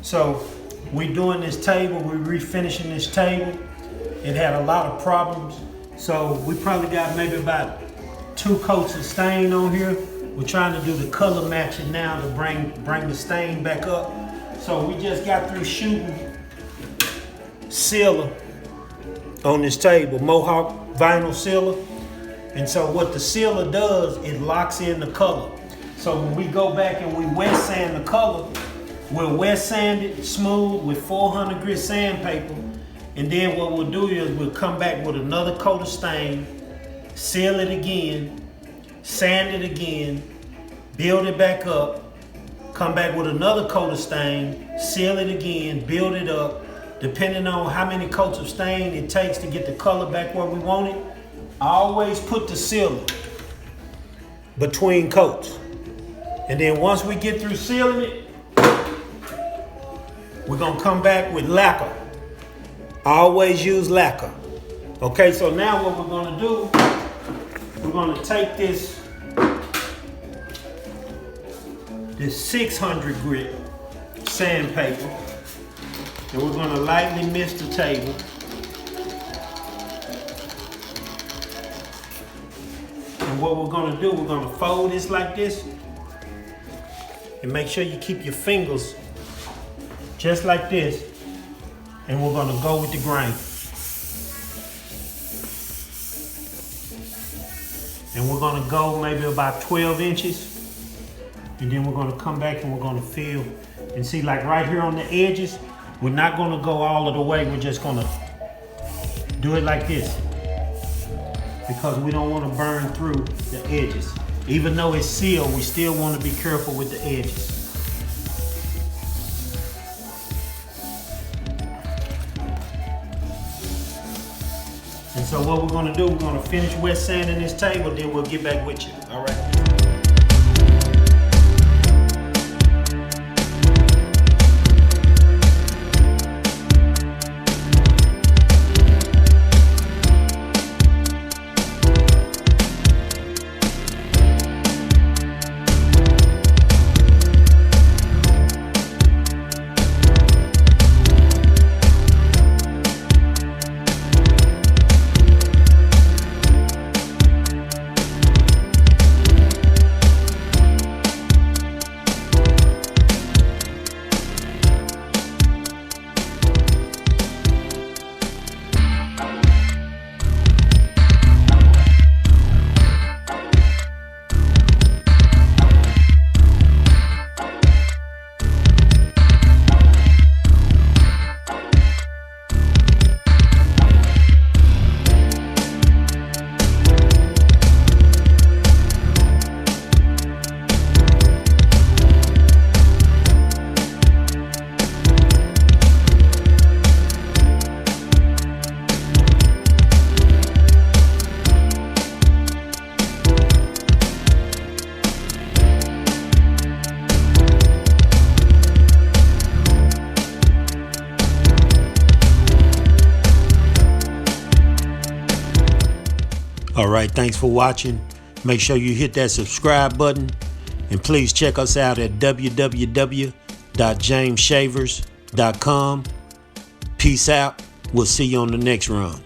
So we doing this table, we refinishing this table. It had a lot of problems. So we probably got maybe about 2 coats of stain on here. We're trying to do the color matching now to bring the stain back up. So we just got through shooting sealer on this table, Mohawk vinyl sealer. And so what the sealer does, it locks in the color. So when we go back and we wet sand the color, we'll wet sand it smooth with 400 grit sandpaper. And then what we'll do is we'll come back with another coat of stain, seal it again, sand it again, build it back up, come back with another coat of stain, seal it again, build it up. Depending on how many coats of stain it takes to get the color back where we want it, I always put the sealer between coats. And then once we get through sealing it, we're gonna come back with lacquer. I always use lacquer. Okay, so now what we're gonna do, we're gonna take this 600 grit sandpaper, and we're gonna lightly mist the table. And what we're gonna do, we're gonna fold this like this, and make sure you keep your fingers just like this, and we're gonna go with the grain. And we're gonna go maybe about 12 inches, and then we're gonna come back and we're gonna feel, and see, like right here on the edges, we're not gonna go all of the way, we're just gonna do it like this, because we don't wanna burn through the edges. Even though it's sealed, we still wanna be careful with the edges. And so what we're gonna do, we're gonna finish wet sanding this table, then we'll get back with you, all right? All right, thanks for watching. Make sure you hit that subscribe button, and please check us out at www.jamesshavers.com. Peace out. We'll see you on the next run.